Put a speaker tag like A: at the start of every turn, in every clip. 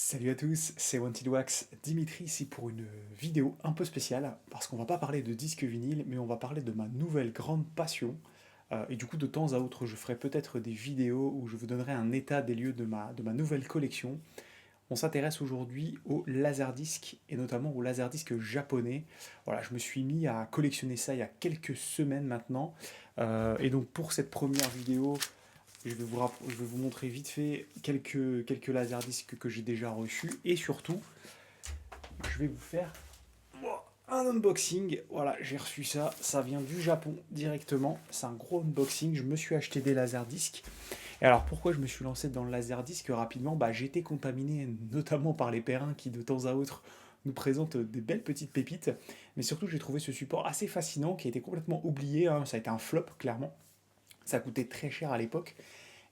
A: Salut à tous, c'est Wanted Wax, Dimitri ici pour une vidéo un peu spéciale, parce qu'on va pas parler de disque vinyle, mais on va parler de ma nouvelle grande passion. Et du coup, de temps à autre, je ferai peut-être des vidéos où je vous donnerai un état des lieux de ma nouvelle collection. On s'intéresse aujourd'hui au laserdisc, et notamment au laserdisc japonais. Voilà, je me suis mis à collectionner ça il y a quelques semaines maintenant. Et donc pour cette première vidéo, je vais vous montrer vite fait quelques laserdiscs que j'ai déjà reçus. Et surtout, je vais vous faire un unboxing. Voilà, j'ai reçu ça. Ça vient du Japon directement. C'est un gros unboxing. Je me suis acheté des laserdiscs. Et alors, pourquoi je me suis lancé dans le laserdisc rapidement? J'ai été contaminé notamment par les périns qui, de temps à autre, nous présentent des belles petites pépites. Mais surtout, j'ai trouvé ce support assez fascinant qui a été complètement oublié, hein. Ça a été un flop, clairement. Ça coûtait très cher à l'époque.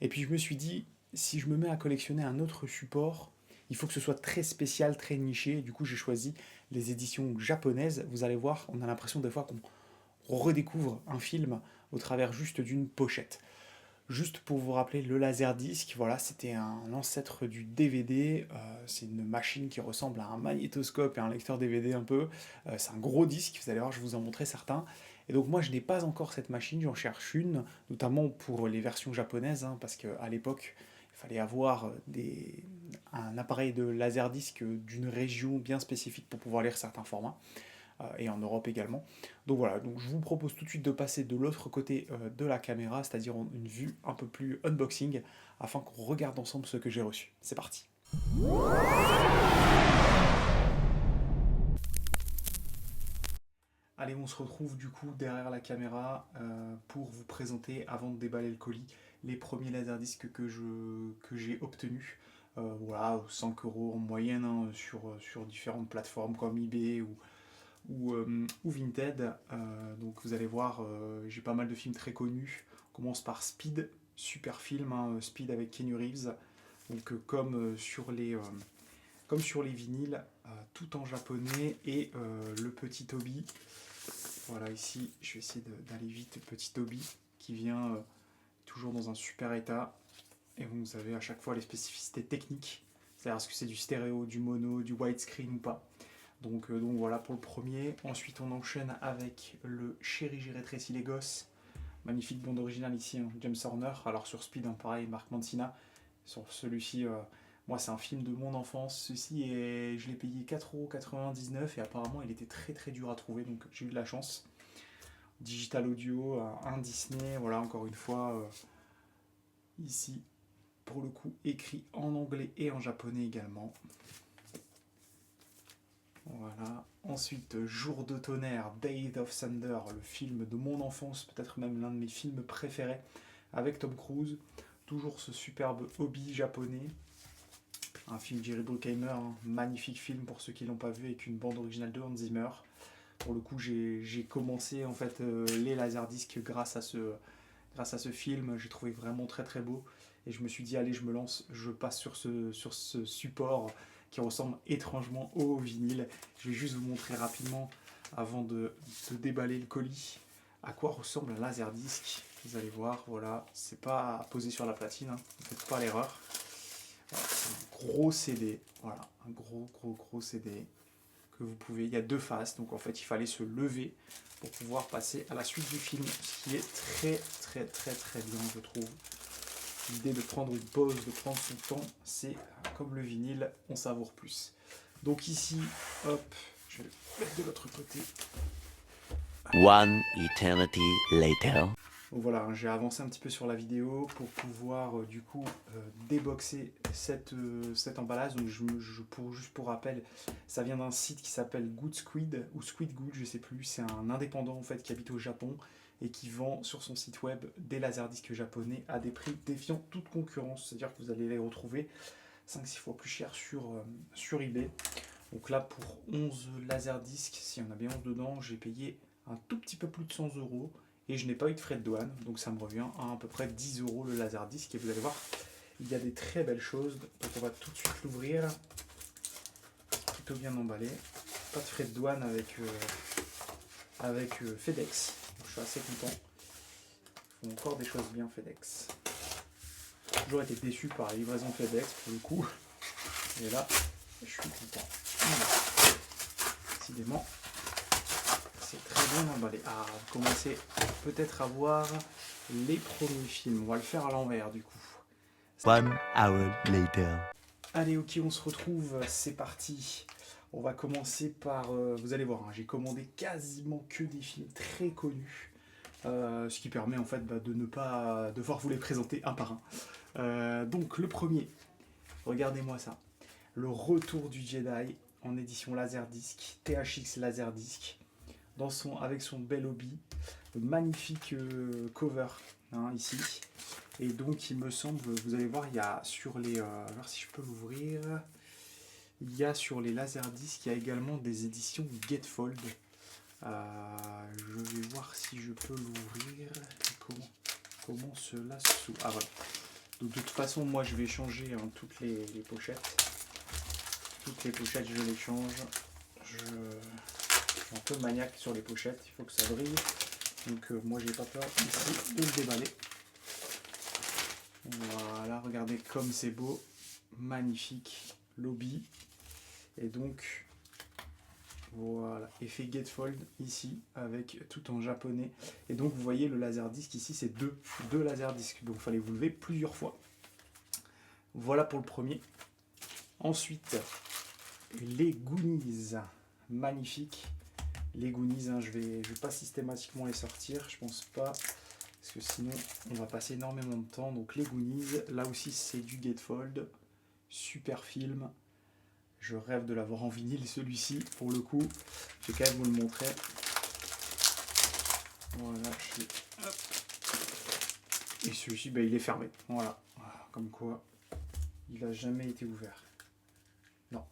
A: Et puis je me suis dit, si je me mets à collectionner un autre support, il faut que ce soit très spécial, très niché. Et du coup, j'ai choisi les éditions japonaises. Vous allez voir, on a l'impression des fois qu'on redécouvre un film au travers juste d'une pochette. Juste pour vous rappeler, le Laserdisc, voilà, c'était un ancêtre du DVD. C'est une machine qui ressemble à un magnétoscope et un lecteur DVD un peu. C'est un gros disque, vous allez voir, je vais vous en montrer certains. Et donc moi, je n'ai pas encore cette machine, j'en cherche une, notamment pour les versions japonaises, hein, parce qu'à l'époque, il fallait avoir un appareil de Laserdisc d'une région bien spécifique pour pouvoir lire certains formats, et en Europe également. Donc voilà, donc je vous propose tout de suite de passer de l'autre côté de la caméra, c'est-à-dire une vue un peu plus unboxing, afin qu'on regarde ensemble ce que j'ai reçu. C'est parti. Allez, on se retrouve du coup derrière la caméra pour vous présenter, avant de déballer le colis, les premiers laserdiscs que j'ai obtenus. Voilà, 5 € en moyenne, hein, sur différentes plateformes comme eBay ou Vinted. Donc vous allez voir, j'ai pas mal de films très connus. On commence par Speed, super film, hein, Speed avec Keanu Reeves. Donc comme sur les vinyles, tout en japonais, et le petit Toby. Voilà, ici, je vais essayer d'aller vite. Petit Toby qui vient toujours dans un super état. Et vous avez à chaque fois les spécificités techniques, c'est-à-dire est-ce que c'est du stéréo, du mono, du widescreen ou pas. Donc voilà pour le premier. Ensuite, on enchaîne avec le Chéri, j'ai rétréci les gosses. Magnifique bande originale ici, hein, James Horner. Alors sur Speed, hein, pareil, Mark Mancina. Sur celui-ci, moi, c'est un film de mon enfance. Ceci, je l'ai payé 4,99 € et apparemment, il était très très dur à trouver, donc j'ai eu de la chance. Digital audio, un Disney, voilà, encore une fois, ici, pour le coup, écrit en anglais et en japonais également. Voilà. Ensuite, Jour de tonnerre, Day of Thunder, le film de mon enfance, peut-être même l'un de mes films préférés, avec Tom Cruise. Toujours ce superbe hobby japonais. Un film Jerry Bruckheimer, hein, magnifique film pour ceux qui ne l'ont pas vu, avec une bande originale de Hans Zimmer. Pour le coup, j'ai commencé en fait les laserdiscs grâce à ce film. J'ai trouvé vraiment très très beau. Et je me suis dit, allez, je me lance, je passe sur ce support qui ressemble étrangement au vinyle. Je vais juste vous montrer rapidement, avant de déballer le colis, à quoi ressemble un laserdisc. Vous allez voir, voilà, c'est pas posé sur la platine, hein, ne faites pas l'erreur. Voilà, c'est un gros CD, voilà, un gros CD que vous pouvez. Il y a deux faces, donc en fait il fallait se lever pour pouvoir passer à la suite du film, ce qui est très bien, je trouve. L'idée de prendre une pause, de prendre son temps, c'est comme le vinyle, on savoure plus. Donc ici, hop, je vais le mettre de l'autre côté.
B: One eternity later.
A: Donc voilà, j'ai avancé un petit peu sur la vidéo pour pouvoir du coup déboxer cet emballage. Donc juste pour rappel, ça vient d'un site qui s'appelle Good Squid ou Squid Good, je sais plus. C'est un indépendant en fait qui habite au Japon et qui vend sur son site web des laserdiscs japonais à des prix défiant toute concurrence. C'est-à-dire que vous allez les retrouver 5-6 fois plus cher sur eBay. Donc là, pour 11 laserdiscs, s'il y en a bien 11 dedans, j'ai payé un tout petit peu plus de 100 € et je n'ai pas eu de frais de douane, donc ça me revient à peu près 10 € le laserdisc. Et vous allez voir, il y a des très belles choses. Donc on va tout de suite l'ouvrir, plutôt bien emballé. Pas de frais de douane avec FedEx, donc je suis assez content. Ils font encore des choses bien FedEx. J'ai toujours été déçu par la livraison FedEx pour le coup. Et là, je suis content. Décidément, c'est très bien emballé. Ah, vous commencez peut-être à voir les premiers films. On va le faire à l'envers du coup.
B: 1 hour later.
A: Allez, ok, on se retrouve, c'est parti. On va commencer par, vous allez voir, hein, j'ai commandé quasiment que des films très connus, ce qui permet en fait de ne pas devoir vous les présenter un par un. Donc le premier, regardez-moi ça, Le Retour du Jedi en édition Laserdisc, THX Laserdisc, avec son bel hobby, magnifique cover hein, ici. Et donc il me semble, vous allez voir, il y a sur les, voir si je peux l'ouvrir, il y a sur les Laserdisc, il y a également des éditions Gatefold. Je vais voir si je peux l'ouvrir. Comment cela s'ouvre. Ah voilà. Donc de toute façon, moi je vais changer hein, toutes les pochettes. Toutes les pochettes, je les change. Je suis un peu maniaque sur les pochettes, il faut que ça brille. Donc moi j'ai pas peur ici de le déballer. Voilà, regardez comme c'est beau. Magnifique lobby. Et donc, voilà, effet Gatefold ici, avec tout en japonais. Et donc, vous voyez le laserdisc ici, c'est deux laserdiscs. Donc, il fallait vous lever plusieurs fois. Voilà pour le premier. Ensuite, les Goonies. Magnifique. Les Goonies, hein, je vais pas systématiquement les sortir, je pense pas. Parce que sinon, on va passer énormément de temps. Donc, les Goonies, là aussi, c'est du Gatefold. Super film. Je rêve de l'avoir en vinyle, celui-ci, pour le coup. Je vais quand même vous le montrer. Voilà, et celui-ci, bah, il est fermé. Voilà, comme quoi, il n'a jamais été ouvert. Non,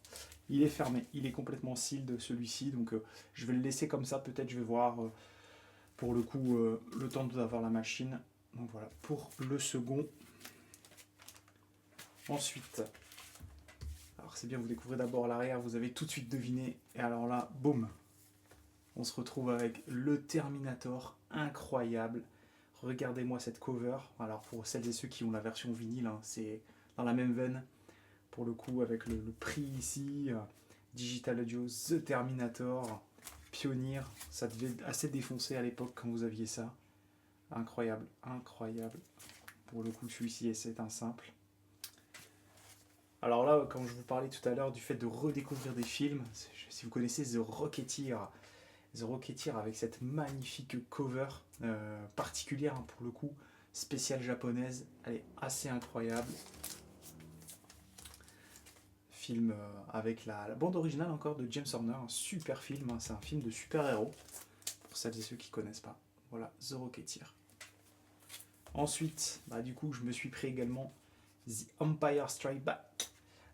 A: il est fermé. Il est complètement sealed, celui-ci. Donc, je vais le laisser comme ça. Peut-être je vais voir, pour le coup, le temps d'avoir la machine. Donc, voilà, pour le second. Ensuite... Alors c'est bien, vous découvrez d'abord l'arrière, vous avez tout de suite deviné. Et alors là, boum, on se retrouve avec le Terminator, incroyable. Regardez-moi cette cover. Alors pour celles et ceux qui ont la version vinyle, hein, c'est dans la même veine. Pour le coup, avec le prix ici, Digital Audio, The Terminator, Pioneer. Ça devait assez défoncer à l'époque quand vous aviez ça. Incroyable, incroyable. Pour le coup, celui-ci, c'est un simple. Alors là, quand je vous parlais tout à l'heure du fait de redécouvrir des films, si vous connaissez The Rocketeer avec cette magnifique cover particulière hein, pour le coup, spéciale japonaise, elle est assez incroyable. Film avec la bande originale encore de James Horner, un super film, hein, c'est un film de super-héros, pour celles et ceux qui ne connaissent pas. Voilà, The Rocketeer. Ensuite, du coup, je me suis pris également The Empire Strikes Back.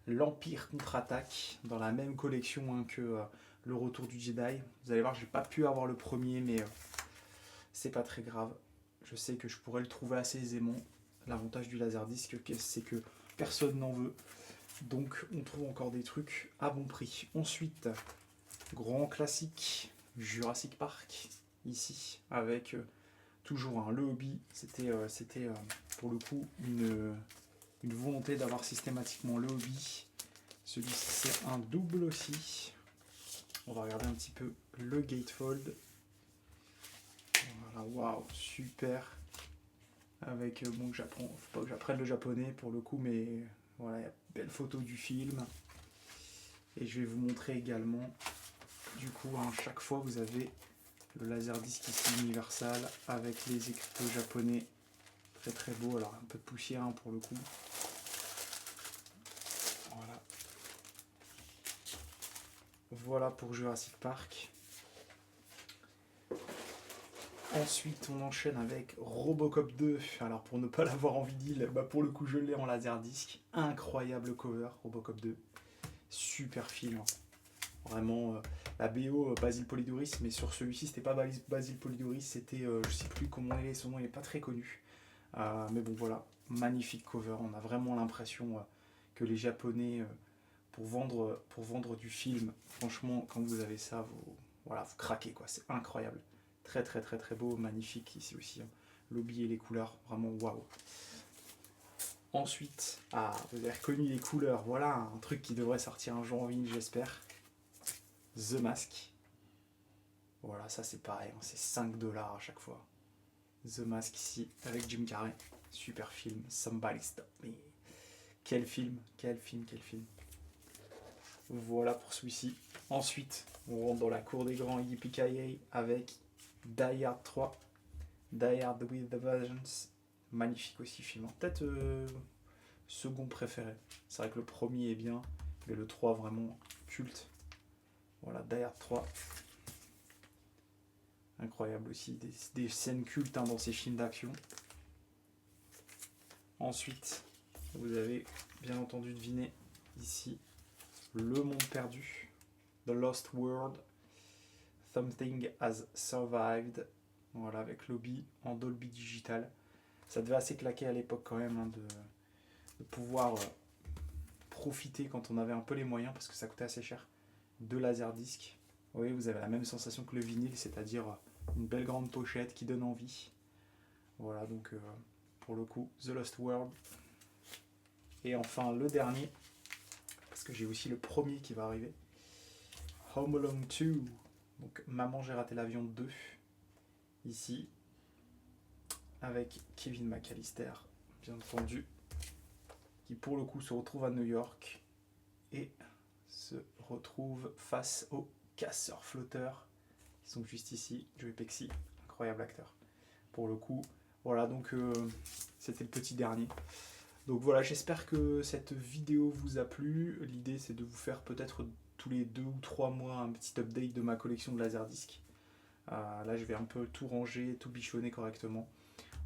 A: L'Empire contre-attaque dans la même collection hein, que le Retour du Jedi. Vous allez voir, j'ai pas pu avoir le premier, mais c'est pas très grave. Je sais que je pourrais le trouver assez aisément. L'avantage du laserdisc, c'est que personne n'en veut. Donc on trouve encore des trucs à bon prix. Ensuite, grand classique, Jurassic Park, ici, avec toujours le hobby. C'était pour le coup une volonté d'avoir systématiquement le hobby. Celui-ci c'est un double aussi. On va regarder un petit peu le gatefold. Voilà, waouh, super. Avec bon, faut pas que j'apprenne le japonais pour le coup, mais voilà, il y a une belle photo du film. Et je vais vous montrer également, du coup, hein, chaque fois vous avez le laserdisc ici Universal avec les écriteaux japonais. Très très beau, alors un peu de poussière hein, pour le coup. Voilà. Voilà pour Jurassic Park. Ensuite, on enchaîne avec Robocop 2. Alors, pour ne pas l'avoir en vinyle, pour le coup, je l'ai en laserdisc. Incroyable cover, Robocop 2. Super film. Vraiment, la BO Basil Polidoris, mais sur celui-ci, c'était pas Basil Polidoris, c'était, je sais plus comment il est, son nom, il n'est pas très connu. Mais bon, voilà, magnifique cover. On a vraiment l'impression que les Japonais, pour vendre du film, franchement, quand vous avez ça, vous craquez, quoi. C'est incroyable. Très très très très beau, magnifique ici aussi. Hein. Lobby et les couleurs, vraiment waouh. Ensuite, vous avez reconnu les couleurs, voilà un truc qui devrait sortir un jour en vinyle, j'espère. The Mask. Voilà, ça c'est pareil, c'est 5$ à chaque fois. The Mask ici, avec Jim Carrey. Super film, Somebody Stop Me. Quel film, quel film, quel film. Voilà pour celui-ci. Ensuite, on rentre dans la cour des grands Yippee avec Die Hard 3. Die Hard with the Vengeance. Magnifique aussi film. Peut-être second préféré. C'est vrai que le premier est bien, mais le 3 vraiment culte. Voilà, Die Hard 3. Incroyable aussi, des scènes cultes dans ces films d'action. Ensuite, vous avez bien entendu deviné ici Le Monde Perdu, The Lost World, Something Has Survived. Voilà, avec Lobby en Dolby Digital. Ça devait assez claquer à l'époque quand même de pouvoir profiter quand on avait un peu les moyens, parce que ça coûtait assez cher, de Laserdisc. Oui, vous avez la même sensation que le vinyle, c'est-à-dire une belle grande pochette qui donne envie. Voilà, donc pour le coup, The Lost World. Et enfin, le dernier, parce que j'ai aussi le premier qui va arriver, Home Alone 2. Donc Maman, j'ai raté l'avion 2. Ici, avec Kevin McAllister, bien entendu, qui pour le coup se retrouve à New York et se retrouve face aux casseurs-flotteurs qui sont juste ici. Joey Pesci, incroyable acteur. Pour le coup, voilà, donc c'était le petit dernier. Donc voilà, j'espère que cette vidéo vous a plu. L'idée c'est de vous faire peut-être tous les 2 ou 3 mois un petit update de ma collection de Laserdisc. Là je vais un peu tout ranger, tout bichonner correctement.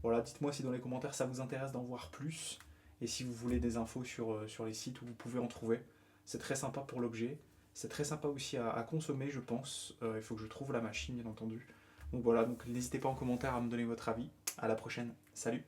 A: Voilà, dites-moi si dans les commentaires ça vous intéresse d'en voir plus. Et si vous voulez des infos sur les sites où vous pouvez en trouver. C'est très sympa pour l'objet. C'est très sympa aussi à consommer, je pense. Il faut que je trouve la machine, bien entendu. Donc voilà, donc n'hésitez pas en commentaire à me donner votre avis. À la prochaine. Salut!